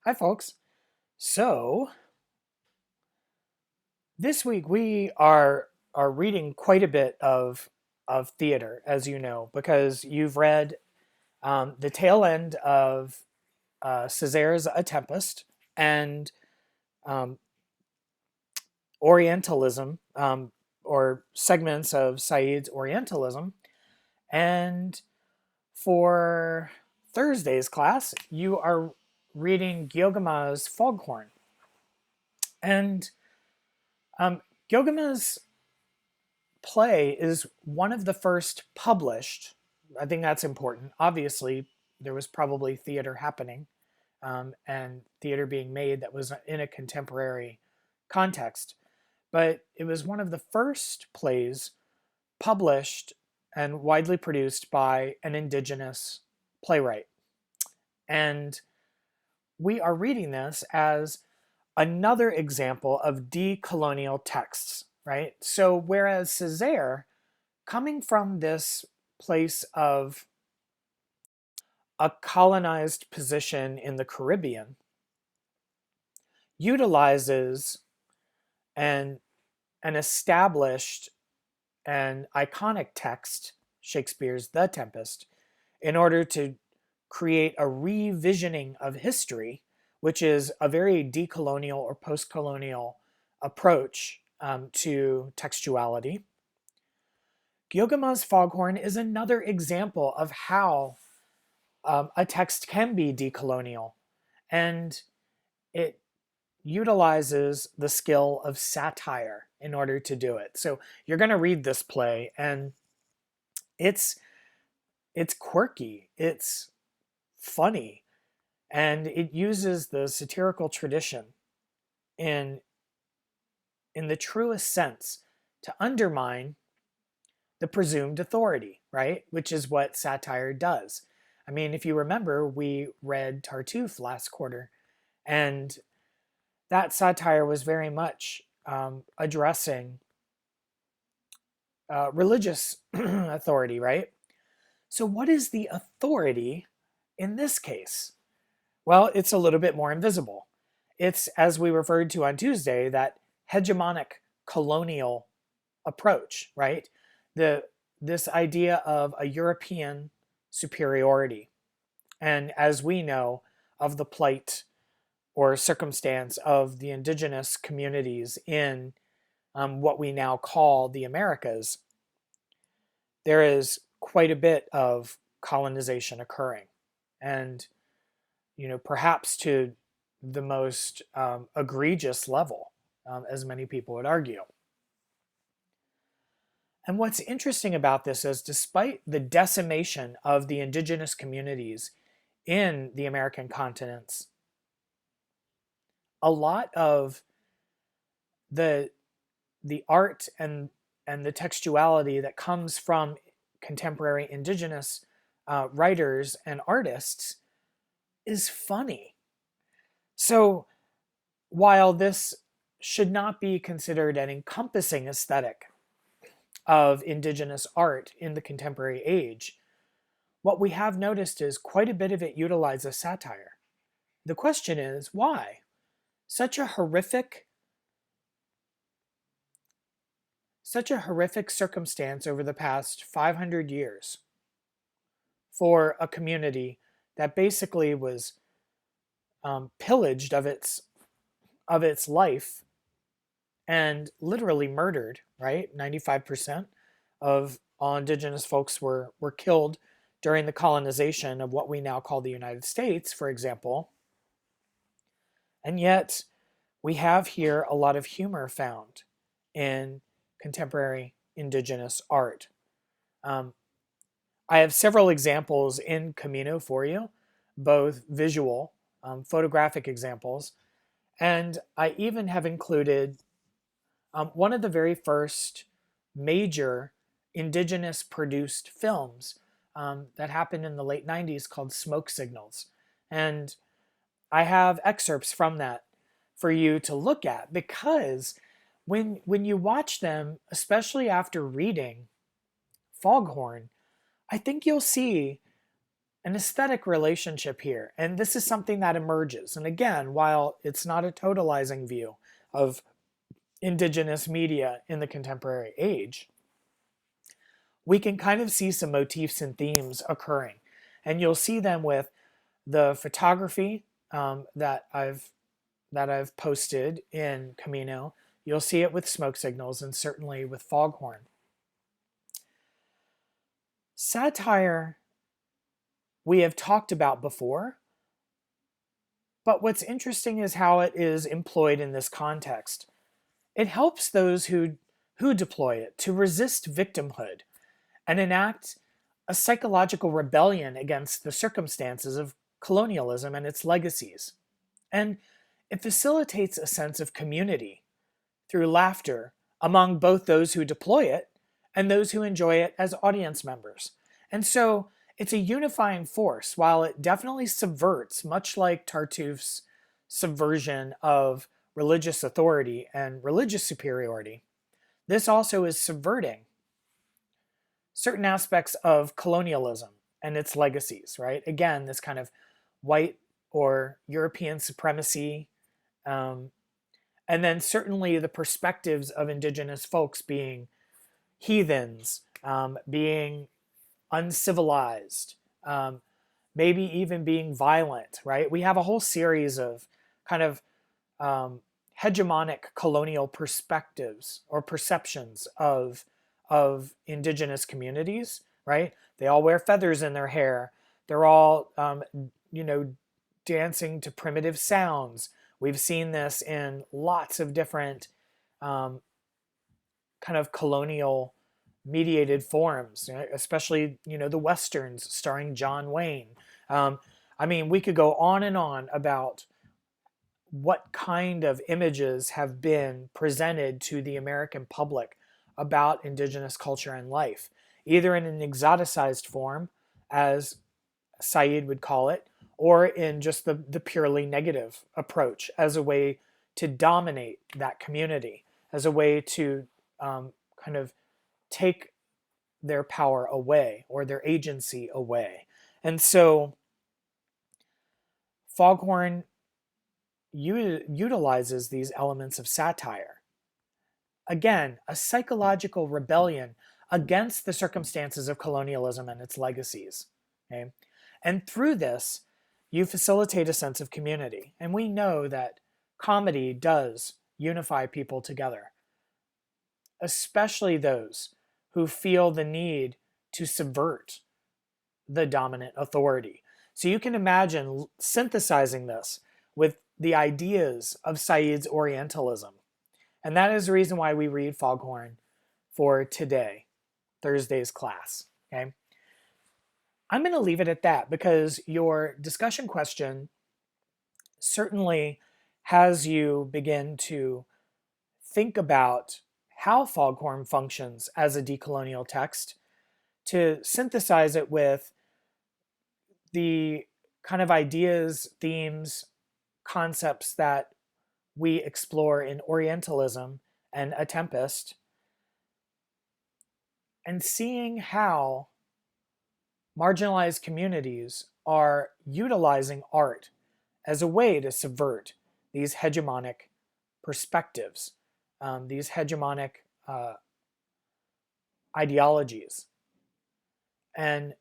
Hi, folks. So this week we are reading quite a bit of theater, as you know, because you've read the tail end of Césaire's A Tempest and um, Orientalism, or segments of Said's Orientalism. And for Thursday's class, you are reading Gyogama's Foghorn. And Gyogama's play is one of the first published. I think that's important. Obviously, there was probably theater happening and theater being made that was in a contemporary context. But it was one of the first plays published and widely produced by an indigenous playwright. And we are reading this as another example of decolonial texts, right? So whereas Césaire, coming from this place of a colonized position in the Caribbean, utilizes an, an established and iconic text, Shakespeare's The Tempest, in order to create a revisioning of history, which is a very decolonial or post-colonial approach to textuality. Gyogama's Foghorn is another example of how a text can be decolonial, and it utilizes the skill of satire in order to do it. So you're going to read this play, and it's it's quirky, it's funny, and it uses the satirical tradition in in the truest sense to undermine the presumed authority, right? Which is what satire does. I mean, if you remember, we read Tartuffe last quarter, and that satire was very much addressing religious authority, right? So, what is the authority in this case? Well, it's a little bit more invisible. It's, as we referred to on Tuesday, that hegemonic colonial approach, right? The this idea of a European superiority, and as we know, of the plight or circumstance of the indigenous communities in what we now call the Americas, there is quite a bit of colonization occurring, and perhaps to the most egregious level, as many people would argue. And what's interesting about this is, despite the decimation of the indigenous communities in the American continents, a lot of the the art and the textuality that comes from contemporary indigenous writers and artists is funny. So while this should not be considered an encompassing aesthetic of indigenous art in the contemporary age, what we have noticed is quite a bit of it utilizes satire. The question is, why? Such a horrific circumstance over the past 500 years for a community that basically was pillaged of its life and literally murdered, right? 95% of all indigenous folks were killed during the colonization of what we now call the United States, for example. And yet, we have here a lot of humor found in contemporary indigenous art. I have several examples in Camino for you, both visual, photographic examples, and I even have included one of the very first major indigenous produced films that happened in the late 90s called Smoke Signals. And I have excerpts from that for you to look at, because when you watch them, especially after reading Foghorn, I think you'll see an aesthetic relationship here. And this is something that emerges. And again, while it's not a totalizing view of indigenous media in the contemporary age, we can kind of see some motifs and themes occurring. And you'll see them with the photography that I've posted in Camino. You'll see it with smoke signals and certainly with Foghorn. Satire we have talked about before, but what's interesting is how it is employed in this context. It helps those who deploy it to resist victimhood and enact a psychological rebellion against the circumstances of colonialism and its legacies. And it facilitates a sense of community through laughter among both those who deploy it and those who enjoy it as audience members. And so it's a unifying force. While it definitely subverts, much like Tartuffe's subversion of religious authority and religious superiority, this also is subverting certain aspects of colonialism and its legacies, right? Again, this kind of white or European supremacy, and then certainly the perspectives of indigenous folks being heathens, being uncivilized, maybe even being violent, right? We have a whole series of kind of hegemonic colonial perspectives or perceptions of indigenous communities, right? They all wear feathers in their hair. They're all, dancing to primitive sounds. We've seen this in lots of different kind of colonial mediated forms, especially, the Westerns starring John Wayne. We could go on and on about what kind of images have been presented to the American public about indigenous culture and life, either in an exoticized form, as Said would call it, or in just the purely negative approach as a way to dominate that community, as a way to kind of take their power away or their agency away. And so Foghorn utilizes these elements of satire. Again, a psychological rebellion against the circumstances of colonialism and its legacies. Okay? And through this, you facilitate a sense of community. And we know that comedy does unify people together, especially those who feel the need to subvert the dominant authority. So you can imagine synthesizing this with the ideas of Said's Orientalism. And that is the reason why we read Foghorn for today, Thursday's class. Okay? I'm going to leave it at that because your discussion question certainly has you begin to think about how Foghorn functions as a decolonial text, to synthesize it with the kind of ideas, themes, concepts that we explore in Orientalism and A Tempest, and seeing how marginalized communities are utilizing art as a way to subvert these hegemonic perspectives, these hegemonic ideologies, and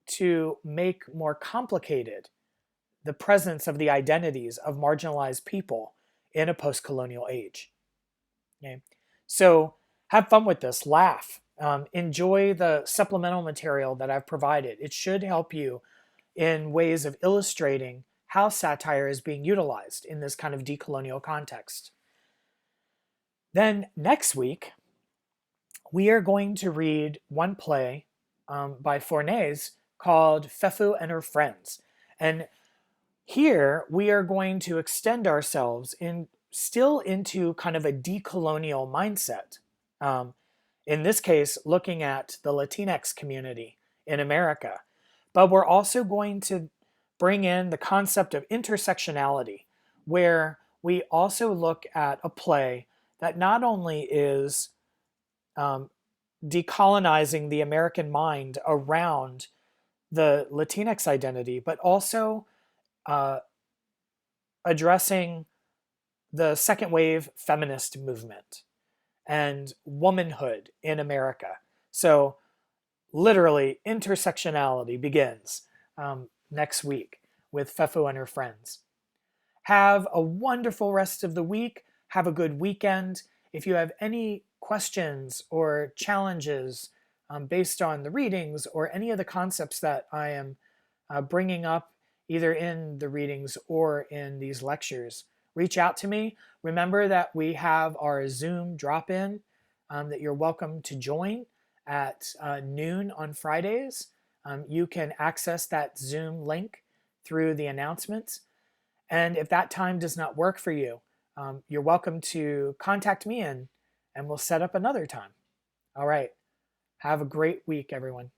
to make more complicated the presence of the identities of marginalized people in a post-colonial age. Okay? So have fun with this, laugh, enjoy the supplemental material that I've provided. It should help you in ways of illustrating how satire is being utilized in this kind of decolonial context. Then next week, we are going to read one play by Fornés called Fefu and Her Friends. And here we are going to extend ourselves still into kind of a decolonial mindset. In this case, looking at the Latinx community in America. But we're also going to bring in the concept of intersectionality, where we also look at a play that not only is decolonizing the American mind around the Latinx identity, but also uh, addressing the second wave feminist movement and womanhood in America. So, literally, intersectionality begins next week with Fefu and her friends. Have a wonderful rest of the week. Have a good weekend. If you have any questions or challenges based on the readings or any of the concepts that I am bringing up, either in the readings or in these lectures, reach out to me. Remember that we have our Zoom drop in that you're welcome to join at noon on Fridays. You can access that Zoom link through the announcements. And if that time does not work for you, you're welcome to contact me and we'll set up another time. All right. Have a great week, everyone.